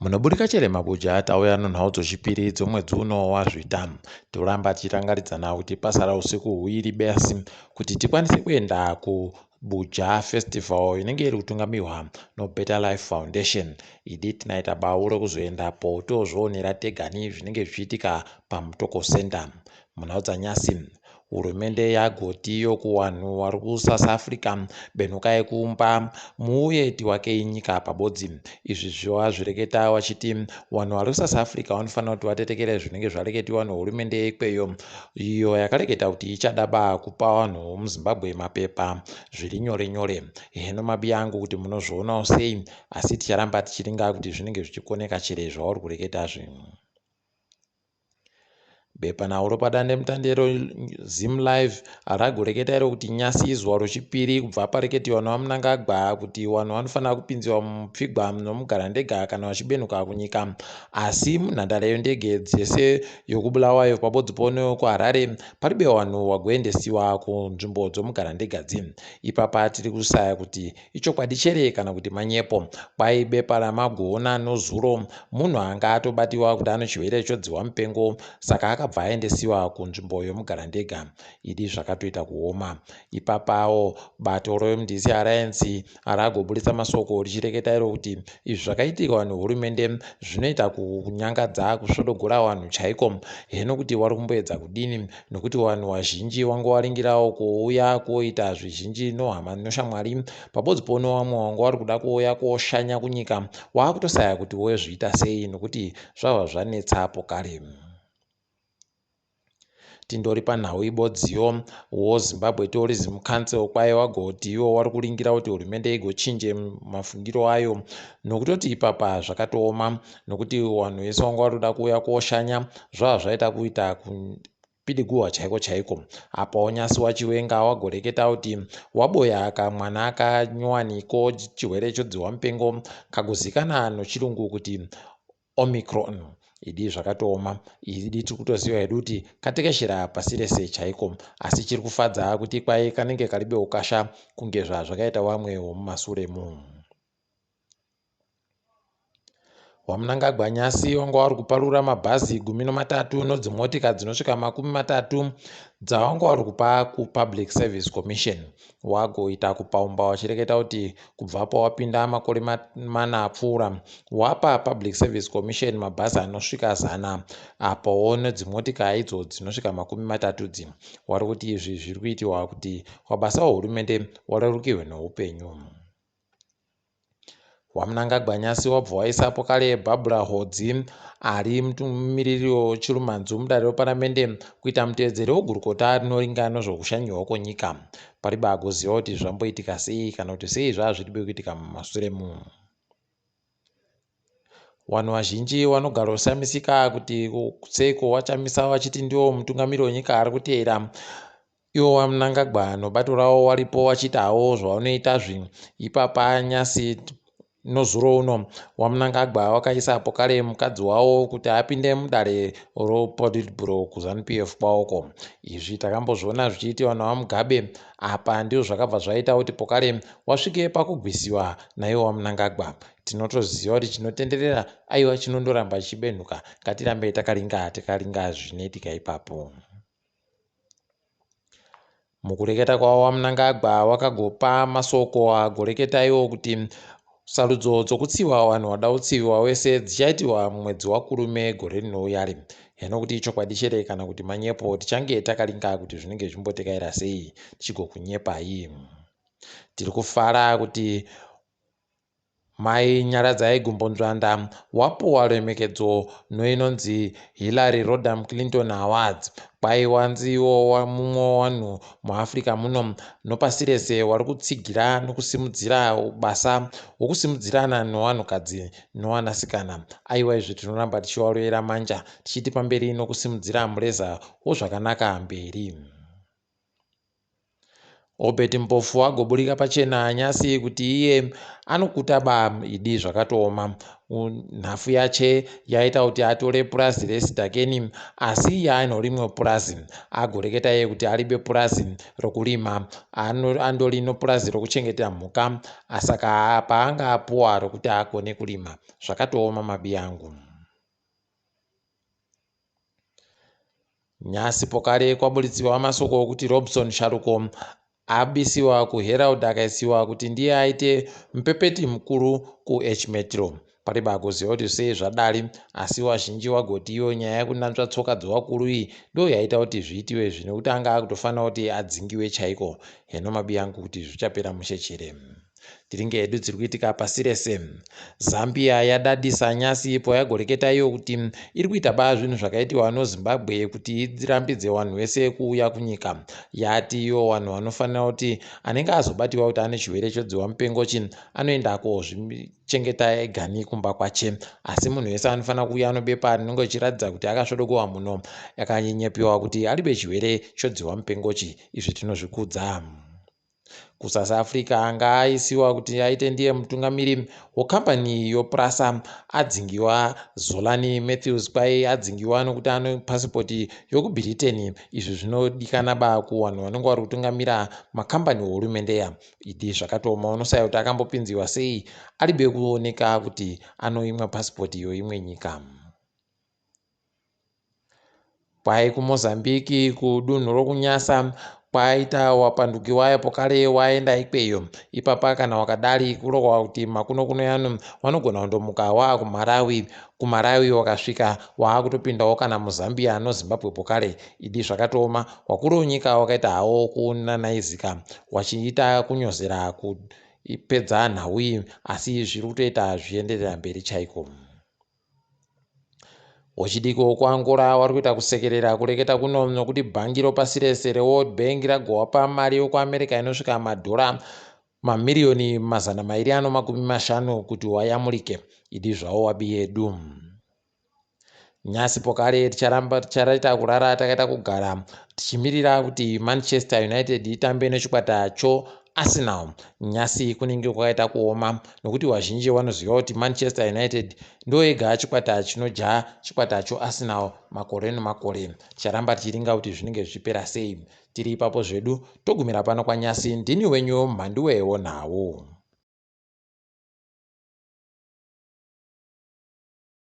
Munoburika chere mabuja tauya nenhau chipiri dzomwedzi uno wazvita. Toramba tichirangaridzana kuti pasara usiku huviri basi kuti tikwanise kuenda kubuja festival inenge iri kutungamirwa noBetter Life Foundation. Idi tinaita bau rekuzoendapo tozvionera tegani zvinenge zvichiitika paMutoko Center munhau dzanyasi. Hurumende yagotiyo kuvanhu vari kuSouth Africa benukai kumba muuye tiwake nyika pabodzi. Izvi zvova zvireketa vachiti vanhu vari kuSouth Africa vanofanira kuti vatetekere zvinenge zvareketiwa nehurumende yeikweyo, iyo yakareketa kuti ichadaba kupa vanhu muZimbabwe mapepa zviri nyore nyore. Hino mabi yangu kuti munozvionawo sei, asi ticharamba tichiringa kuti zvinenge zvichikoneka chere zvauri kureketa zvinhu. Bepa nauro padande mutandero Zim Live aragoreketa iro kuti nyasi izuva rechipiri kubva pareketiwa naMnangagwa kuti vanhu vanofanira kupinziwa mupfigwa nomugarandega kana vachibenuka kunyika, asi munhandare yendege dzese yokubulawayo pabodzi pono kuHarare paribe vanhu vagoendesiwa kunzvimbo dzomugarandega dzi. Ipapa tiri kusaya kuti ichokwadi chere kana kuti manyepo. Kwai bepa ramagoona nozuro munhu anga atobatiwa kuti ano chirwere chodziwa mupengo, saka akabva aendesiwa kunzvimbo yomugarandega. Idi zvakatoita kuoma. Ipapawo bato reMDC Alliance aragoburitsa masoko richireketa iro kuti izvi zvakaitika nehurumende zvinoita kunyangadza kusvodogora vanhu chaiko. Hino kuti vari kumboedza kudini, nokuti vanhu vazhinji vangovaringirawo kuuya kuoita zvizhinji nohama noshamwari, pabodzi pono vamwe vangu vari kuda kuuya kuoshanya kunyika, wakutosaya kuti wozviita sei nokuti zvabva zvanetsapo kare. Tindori panhau ibodziyo woZimbabwe Tourism Council kwai wagotiwo vari kuringira kuti hurumende igochinje mafungiro ayo, nokutoti ipapa zvakatooma nokuti vanhu vese vanga vari kuda kuuya kuoshanya zvava zvaita kuita pidiguwa chaiko chaiko. Apa unyasi wachiwenga wagoreketa kuti waboya kamwana akanywaniko chirwere chodziwa mupengo kagozikana nechirungu kuti Omicron. Idi zvakatooma. Idi tiri kutoziva hedu kuti katekeshera pasi rese chaiko, asi chiri kufadza kuti kwai kanenge karibe ukasha kunge zvazvakaita vamwe vomumasure mu. WaMnangagwa nyasi wanga vari kuparura mabhazi 13 nodzimotika dzinosvika 30 dzavanga vari kupa kuPublic Service Commission. Wagoita kupaumba wachireketa kuti kubvapo wapinda makore 4 apfuura wapa Public Service Commission mabhazi anosvika 100 apawo nedzimotika idzo dzinosvika 30. Wari kuti izvi zviri kuitirwa kuti wabasa wehurumende warerukirwe noupenyu. WaMnangagwa nyasi wabva waisapo kare Barbara Hodzi ari mumiriri weChirumanzu mudare reparamende kuita mutevedzeri wegurukota rinoringa nezvokushanyiwa kwenyika. Paribe agoziva kuti zvamboitika sei kana kuti sei zvava zviribe kuitika mumashure mu. Vanhu vazhinji vanogara kusamisika kuti seiko vachamisa vachiti ndiwo mutungamiri wenyika ari kuteera ivo WaMnangagwa nobato ravo varipo vachitawo zvavanoita zvinhu. Ipapa nyasi nozuro uno WaMnangagwa wakaisapo kare mukadzi wavo kuti apinde mudare roPolitburo kuZANU-PF kwawoko. Izvi takambozviona zvichiitiwa naMugabe. Apa ndizvo zvakabva zvaita kuti pokare wasvike pakugwisiwa naivo WaMnangagwa. Tinotoziva kuti chinotenderera aiwa chinondoramba chichibenuka. Ngatirambe takaringa zvinoitika ipapo. Mukureketa kwavo WaMnangagwa wakagopa masoko agoreketa iwo kuti sarudzo dzokutsiva vanhu vada kutsiviwa wese dzichaitirwa mumwedzi waKurume gore rinouyari. Hino kuti ichokwadi chere kana kuti manyepo, tichange takaringa kuti zvinenge zvimbotekaira sei tichigokunyepai. Tiri kufara kuti Mai Nyaradzai Gumbonzvanda wapuwa remekedzo noinonzi Hillary Rodham Clinton Awards. Kwai wanziwo mumwe wanhu muAfrica muno nopasi rese vari kutsigira nokusimudzira basa wokusimudzirana nevanhukadzi nowanasikana. Aiwa izvi tinoramba tichivarwera manja tichiti pamberi nokusimudzira mureza wozvakanaka mberi. Obert Mpofu agoburika pachena nyasi kuti iye anokuta idi zvakatooma. Nhafu yache yaita kuti atore purazi residhakeni, asi yaano rimwe purazi agoreketa iye kuti aribe purazi rokurima, andori nopurazi rokuchengetera mhuka, asaka paanga apuwa rokuti akone kurima. Zvakatooma mabi angu. Nyasi pokare kwaburitsiwa masoko okuti Robson Sharuko abisiwa kuHerald akaisiwa kuti ndiye aite mupepeti mukuru kuH Metro. Pariba kuziva kuti sei zvadari, asi wazhinji wagoti iyo nyaya yekunanzva tsoka dzevakuru iyi ndo yaita kuti zviitiwe zvino kuti anga akutofanira kuti adzingiwe chaiko. Heno mabi yangu kuti zvichapera mushechere. Tiringe hedu dziri kuitika pasi rese. Zambia yadadisa nyasi ipo yagoreketa iyo kuti iri kuita zvinhu zvakaitiwa noZimbabwe kuti irambidze vanhu vese kuuya kunyika. Yati iyo vanhu vanofanira kuti anenge azobatiwa kuti ane chirwere chodziwa mupengo anoenda kozvichengeta egani kumba kwache, asi munhu wese anofanira kuuya nobepa rinenge richiratidza kuti akasvodogowa muno yakanyenyepiwa kuti aribe chirwere chodziwa mupengochi. Izvi tinozvikudza. KuSouth Africa anga aisiwa kuti aite ndiye mutungamiri wekambani yoPrasa adzingiwa. Zolani Matthews kwai adzingiwa nokuti ane pasipoti yokuBritain. Izvi zvinodikana kuvanhu vanenge vari kutungamira makambani ehurumende. Idi zvakatooma, unosaya kuti akambopinziwa sei aribe kuoneka kuti anoimwa pasipoti yoimwe nyika. Kwai kuMozambique kudunhu rokunyasa kwaita wapanduki wayo pokare waenda ikweyo. Ipapa kana wakadari kurogwa kuti makuno yano vanogona kundomuka kuMarawi wakasvika waakutopindawo kana muZambia noZimbabwe pokare. Idi zvakatooma, wakuru wenyika wakaita hawo kunanaizika wachiita kunyozera kupedza nhau iyi, asi zviri kutoita zvienderera mberi chaiko. Wechidiko kuAngola vari kuita kusekerera kureketa kuno nokuti bhangi ropasi rese reWorld Bank ragowapa mari yokuAmerica inosvika madhora mamiriyoni 250 kuti wayamurike. Idi zvawo wabi yedu. Nyasi pokare ticharita kurara takaita kugara tichimirira kuti Manchester United itambe nechikwata Arsenal. Nyasi kunenge kwakaita kuoma nokuti wazhinji vanoziva kuti Manchester United ndo yega chikwata chinoja chikwata Arsenal makore nemakore. Ticharamba tichiringa kuti zvinenge zvichipera sei. Tiri ipapo zvedu togumira pano kwaNyasi. Ndini wenyu Mhanduwe Onhawo.